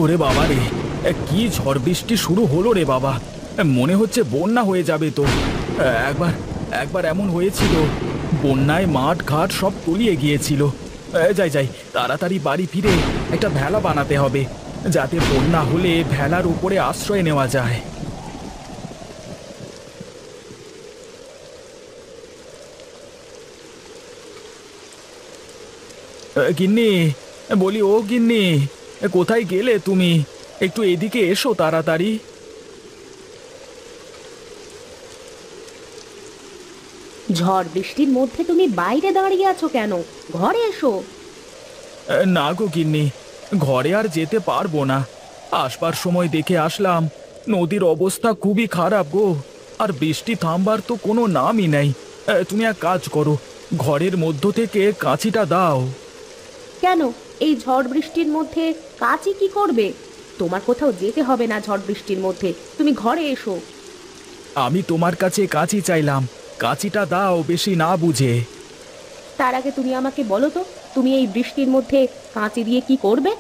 ওরে বাবা রে, কি ঝড় বৃষ্টি শুরু হলো রে বাবা। মনে হচ্ছে বন্যা হয়ে যাবে তো। একবার একবার এমন হয়েছিল, বন্যায় মাঠ ঘাট সব তলিয়ে গিয়েছিল। যাই যাই, তাড়াতাড়ি বাড়ি ফিরে একটা ভেলা বানাতে হবে, যাতে বন্যা হলে ভেলার উপরে আশ্রয় নেওয়া যায়। গিন্নি, বলি ও গিন্নি, কোথায় গেলে তুমি? একটু এদিকে এসো তাড়াতাড়ি। ঝড় বৃষ্টির মধ্যে তুমি বাইরে দাঁড়িয়ে আছো কেন? ঘরে এসো। না গো গিন্নি, ঘরে আর যেতে পারবো না। আসবার সময় দেখে আসলাম নদীর অবস্থা খুবই খারাপ গো। আর বৃষ্টি থামবার তো কোনো নামই নেই। তুমি এক কাজ করো, ঘরের মধ্য থেকে কাঁচিটা দাও। কেন? এই ঝড় বৃষ্টির মধ্যে কাচি কি করবে? তোমার কোথাও যেতে হবে না ঝড় বৃষ্টির মধ্যে, তুমি ঘরে এসো। আমি তোমার কাছে কাঁচি চাইলাম, কাঁচিটা দাও বেশি না বুঝে। তার আগে তুমি আমাকে বলো তো, তুমি এই বৃষ্টির মধ্যে কাঁচি দিয়ে কি করবে?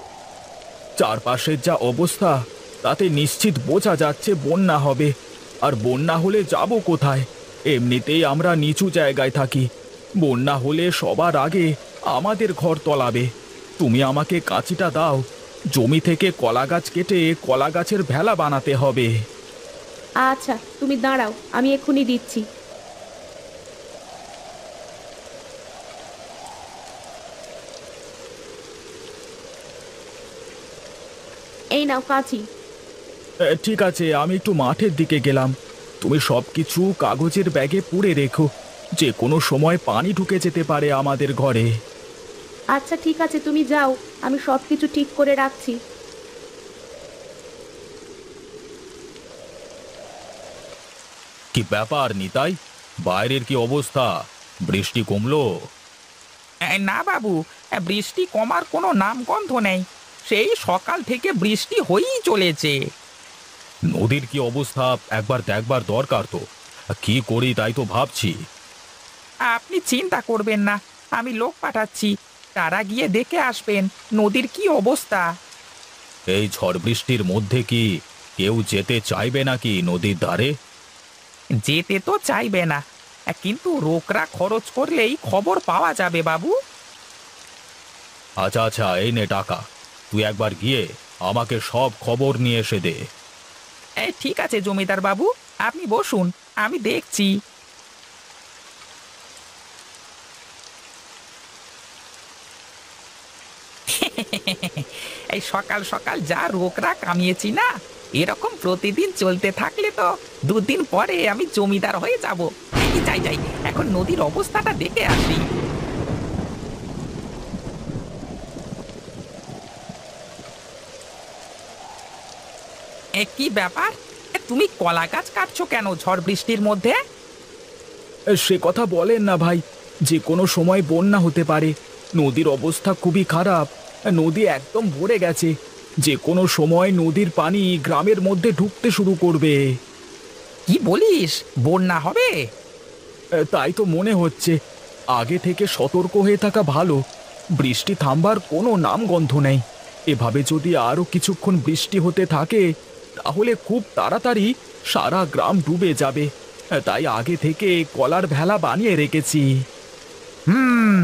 চারপাশের যা অবস্থা, তাতে নিশ্চিত বোঝা যাচ্ছে বন্যা হবে। আর বন্যা হলে যাব কোথায়? এমনিতেই আমরা নিচু জায়গায় থাকি, বন্যা হলে সবার আগে আমাদের ঘর তলাবে। তুমি আমাকে কাঁচিটা দাও, জমি থেকে কলা গাছ কেটে কলা গাছের ভেলা বানাতে হবে। আচ্ছা, তুমি দাঁড়াও, আমি এক্ষুনি দিচ্ছি। এই নাও কাঁচি। ঠিক আছে, আমি একটু মাঠের দিকে গেলাম। তুমি সব কিছু কাগজের ব্যাগে পুরে রেখো, যে কোনো সময় পানি ঢুকে যেতে পারে আমাদের ঘরে। আচ্ছা ঠিক আছে, তুমি যাও, আমি সবকিছু ঠিক করে রাখছি। কি ব্যাপার নিতাই, বাইরের কি অবস্থা? বৃষ্টি কমলো? না বাবু, বৃষ্টি কমার কোনো নামগন্ধ নেই। সেই সকাল থেকে বৃষ্টি হয়েই চলেছে। নদীর কি অবস্থা একবার দেখবার দরকার তো। কি করি তাই তো ভাবছি। আপনি চিন্তা করবেন না, আমি লোক পাঠাচ্ছি, তারা গিয়ে দেখে আসবেন নদীর কি অবস্থা। এই ঝড় বৃষ্টির মধ্যে কি কেউ যেতে চাইবে নাকি নদীর ধারে? যেতে তো চাইবে না, কিন্তু রোকরা খরচ করলেই খবর পাওয়া যাবে বাবু। আচ্ছা আচ্ছা, এই নে টাকা, তুই একবার গিয়ে আমাকে সব খবর নিয়ে এসে দে। ঠিক আছে জমিদার বাবু, আপনি বসুন, আমি দেখছি। এই সকাল সকাল যা রোকরা কামিয়েছি না, এরকম প্রতিদিন চলতে থাকলে তো দুদিন পরে আমি জমিদার হয়ে যাব। যাই যাই, এখন নদীর অবস্থাটা দেখে আসি। কি ব্যাপার, তুমি কলা গাছ কাটছো কেন ঝড় বৃষ্টির মধ্যে? সে কথা বলেন না ভাই, যে কোনো সময় বন্যা হতে পারে। নদীর অবস্থা খুবই খারাপ, নদী একদম ভরে গেছে। যে কোনো সময় নদীর পানি গ্রামের মধ্যে ঢুকতে শুরু করবে। কি বলিস, বন্যা হবে? তাই তো মনে হচ্ছে। আগে থেকে সতর্ক হয়ে থাকা ভালো। বৃষ্টি থামবার কোনো নামগন্ধ নেই। এভাবে যদি আরো কিছুক্ষণ বৃষ্টি হতে থাকে, তাহলে খুব তাড়াতাড়ি সারা গ্রাম ডুবে যাবে। তাই আগে থেকে কলার ভেলা বানিয়ে রেখেছি। হুম,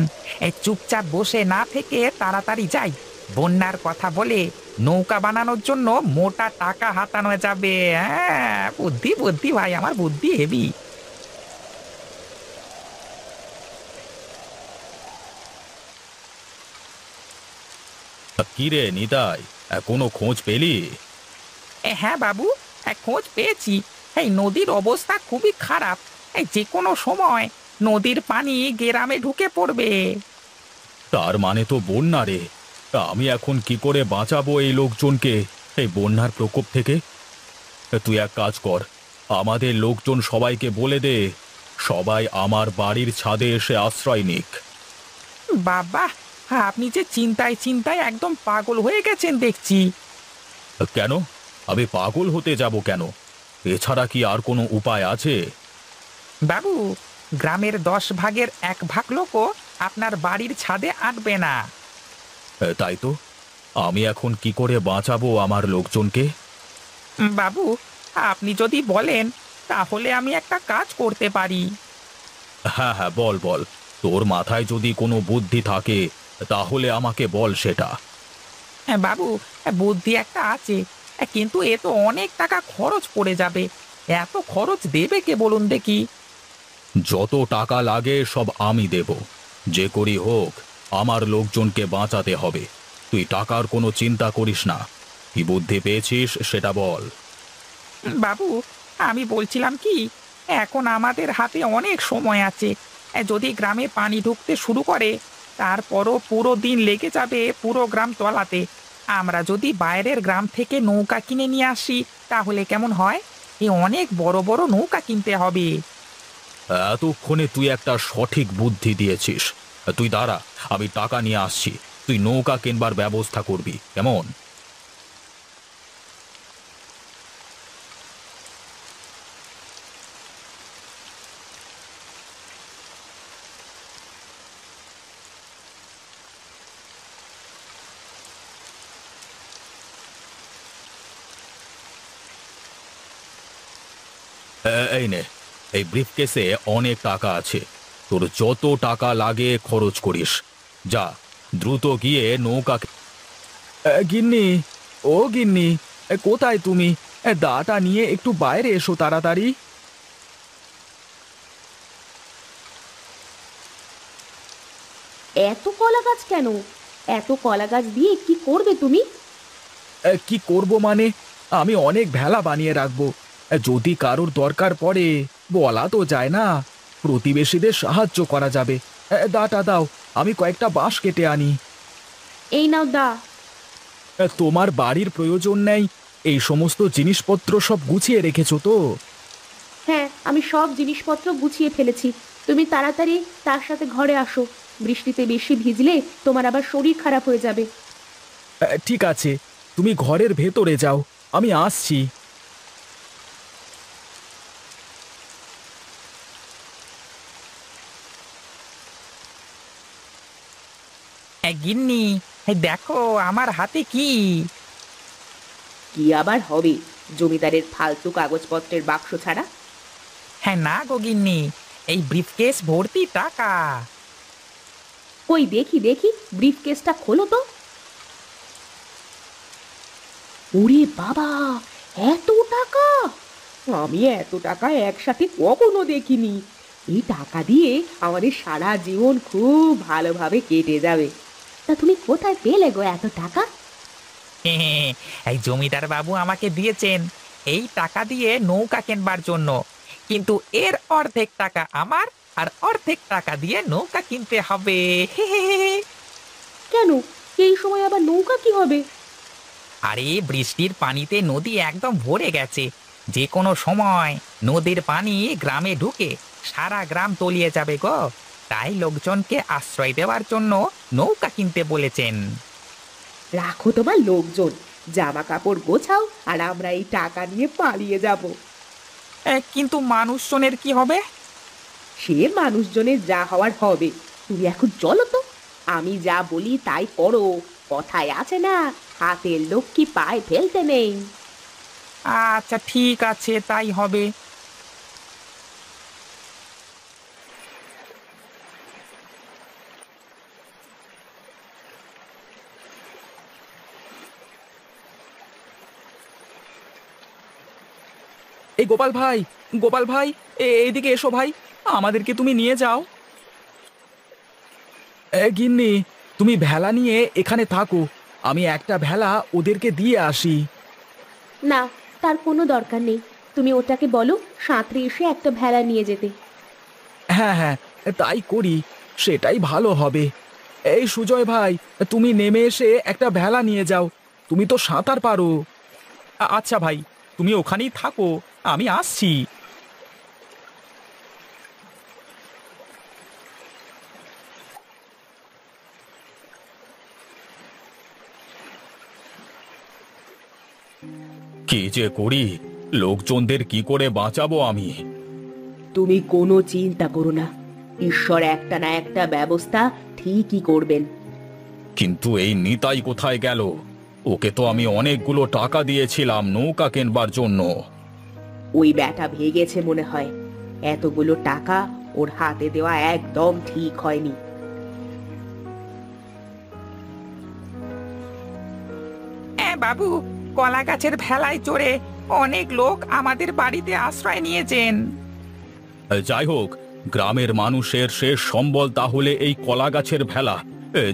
এই চুপচাপ বসে না থেকে তাড়াতাড়ি যাই। বন্যার কথা বলে নৌকা বানানোর জন্য মোটা টাকা হাতানো যাবে। হ্যাঁ, বুদ্ধি বুদ্ধি ভাই, আমার বুদ্ধি হেভি। কি রে নিতাই, কোনো খোঁজ পেলি? হ্যাঁ বাবু, খোঁজ পেয়েছি। এই নদীর অবস্থা খুবই খারাপ, এই যে কোনো সময় নদীর পানি গ্রামে ঢুকে পড়বে। তার মানে তো বন্যা রে। আমি এখন কি করে বাঁচাবো এই লোকজনকে এই বন্যার প্রকোপ থেকে? তুই এক কাজ কর, আমাদের লোকজন সবাইকে বলে দে, সবাই আমার বাড়ির ছাদে এসে আশ্রয় নিক। বাবা, আপনি যে চিন্তায় চিন্তায় একদম পাগল হয়ে গেছেন দেখছি। কেন? আমি পাগল হতে যাব কেন? এছাড়া কি আর কোনো উপায় আছে? বাবু, গ্রামের 10 ভাগের 1 ভাগ লোকও আপনার বাড়ির ছাদে আঁটবে না। তাই তো, আমি এখন কি করে বাঁচাবো আমার লোকজনকে? বাবু, আপনি যদি বলেন তাহলে আমি একটা কাজ করতে পারি। হ্যাঁ হ্যাঁ, বল বল, তোর মাথায় যদি কোনো বুদ্ধি থাকে তাহলে আমাকে বল সেটা। হ্যাঁ বাবু, বুদ্ধি একটা আছে, কিন্তু এ তো অনেক টাকা খরচ পড়ে যাবে। এত খরচ দেবে কে বলুন দেখি? যত টাকা লাগে সব আমি দেব, যে করি হোক আমার লোকজনকে বাঁচাতে হবে। তুই টাকার কোনো চিন্তা করিস না। কি বুদ্ধি পেয়েছিস সেটা বল। বাবু, আমি বলছিলাম কি, এখন আমাদের হাতে অনেক সময় আছে। যদি গ্রামে পানি ঢুকতে শুরু করে, তারপরও পুরো দিন লেগে যাবে পুরো গ্রাম তলাতে। আমরা যদি বাইরের গ্রাম থেকে নৌকা কিনে নিয়ে আসি তাহলে কেমন হয়? অনেক বড় বড় নৌকা কিনতে হবে। এতক্ষণে তুই একটা সঠিক বুদ্ধি দিয়েছিস। তুই দাঁড়া, আমি টাকা নিয়ে আসছি। তুই নৌকা কিনবার ব্যবস্থা করবি, কেমন? এই নে, এই ব্রিফকেসে অনেক টাকা আছে। তোর যত টাকা লাগে খরচ করিস। যা, দ্রুত গিয়ে নৌকা। গিন্নি, ও গিন্নি, কোথায় তুমি? দাটা নিয়ে একটু বাইরে এসো তাড়াতাড়ি। এত কলা গাছ কেন? এত কলা গাছ দিয়ে কি করবে তুমি? কি করব মানে, আমি অনেক ভেলা বানিয়ে রাখবো। যদি কারোর দরকার পড়ে বলা তো যায় না, প্রতিবেশীদের সাহায্য করা যাবে। দাটা দাও, আমি কয়েকটা বাঁশ কেটে আনি। এই নাও দা। তোমার বাড়ির প্রয়োজন নেই এই সমস্ত জিনিসপত্র সব গুছিয়ে রেখেছো তো? হ্যাঁ, আমি সব জিনিসপত্র গুছিয়ে ফেলেছি। তুমি তাড়াতাড়ি তার সাথে ঘরে আসো। বৃষ্টিতে বেশি ভিজলে তোমার আবার শরীর খারাপ হয়ে যাবে। ঠিক আছে, তুমি ঘরের ভেতরে যাও, আমি আসছি। গিন্নি, দেখো আমার হাতে কি। কি আবার হবে? জমিদারের ফালতু কাগজপত্রের বাক্স ছাড়া? হ্যাঁ না গো গিন্নি, এই ব্রিফকেস ভর্তি টাকা। কই দেখি দেখি, ব্রিফকেসটা খোলো তো। ওরে বাবা, এত টাকা! আমি এত টাকা একসাথে কখনো দেখিনি। এই টাকা দিয়ে আমাদের সারা জীবন খুব ভালোভাবে কেটে যাবে। তা তুমি কোথায় পেলে গো এত টাকা? এই জমিদার বাবু আমাকে দিয়েছেন এই টাকা দিয়ে নৌকা কেনবার জন্য, কিন্তু এর অর্ধেক টাকা আমার, আর অর্ধেক টাকা দিয়ে নৌকা কিনতে হবে। কেন, এই সময় আবার নৌকা কি হবে? আরে বৃষ্টির পানিতে নদী একদম ভরে গেছে। যে কোনো সময় নদীর পানি গ্রামে ঢুকে সারা গ্রাম তলিয়ে যাবে গো। তাই লোকজনকে আশ্রয় দেওয়ার জন্য নৌকা কিনতে বলেছেন। রাখো তোমার লোকজন, জামা কাপড় গোছাও, আর আমরা এই টাকা নিয়ে পালিয়ে যাব। কিন্তু মানুষজনের কি হবে? সে মানুষজনের যা হওয়ার হবে। তুমি এখন চলো তো, আমি যা বলি তাই করো। কথায় আছে না, হাতের লক্ষ্মী পায়ে ফেলতে নেই। আচ্ছা ঠিক আছে, তাই হবে। এই গোপাল ভাই, গোপাল ভাই, এইদিকে এসো ভাই, আমাদেরকে তুমি নিয়ে যাও। গিন্নি, তুমি ভেলা নিয়ে এখানে থাকো, আমি একটা ভেলা ওদেরকে দিয়ে আসি। না, তার কোনো দরকার নেই। তুমি ওটাকে বলো সাঁতরে এসে একটা ভেলা নিয়ে যেতে। হ্যাঁ হ্যাঁ, তাই করি, সেটাই ভালো হবে। এই সুজয় ভাই, তুমি নেমে এসে একটা ভেলা নিয়ে যাও, তুমি তো সাঁতার পারো। আচ্ছা ভাই, তুমি ওখানেই থাকো, আমি আসছি। কি যে করি, লোকজনদের কি করে বাঁচাবো আমি? তুমি কোনো চিন্তা করো না, ঈশ্বর একটা না একটা ব্যবস্থা ঠিকই করবেন। কিন্তু এই নিতাই কোথায় গেল? ওকে তো আমি অনেকগুলো টাকা দিয়েছিলাম নৌকা কেনবার জন্য। ওই ব্যাটা ভেগেছে মনে হয়, এতগুলো টাকা ওর হাতে দেওয়া একদম ঠিক হয়নি। বাবু, কলা গাছের ভেলায় চড়ে অনেক লোক আমাদের বাড়িতে আশ্রয় নিয়েছেন। যাই হোক, গ্রামের মানুষের শেষ সম্বল তাহলে এই কলা গাছের ভেলা।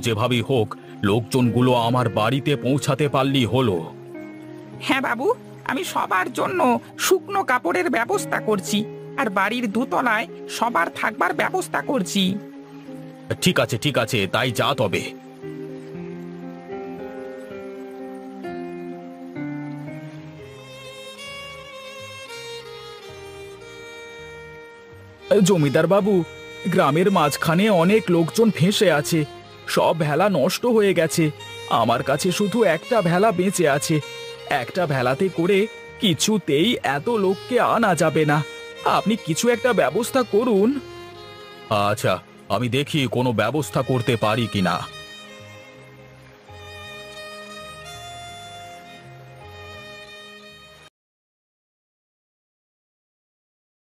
যেভাবেই হোক লোকজনগুলো আমার বাড়িতে পৌঁছাতে পারলেই হলো। হ্যাঁ বাবু, আমি সবার জন্য শুকনো কাপড়ের ব্যবস্থা করছি, আর বাড়ির দোতলায় সবার থাকবার ব্যবস্থা করছি। ঠিক আছে ঠিক আছে, তাই যা তবে। জমিদার বাবু, গ্রামের মাঝখানে অনেক লোকজন ফেঁসে আছে, সব ভেলা নষ্ট হয়ে গেছে। আমার কাছে শুধু একটা ভেলা বেঁচে আছে। একটা ভেলাতে করে কিছুতেই এত লোককে আনা যাবে না। আপনি কিছু একটা ব্যবস্থা করুন। আচ্ছা, আমি দেখি কোনো ব্যবস্থা করতে পারি কিনা।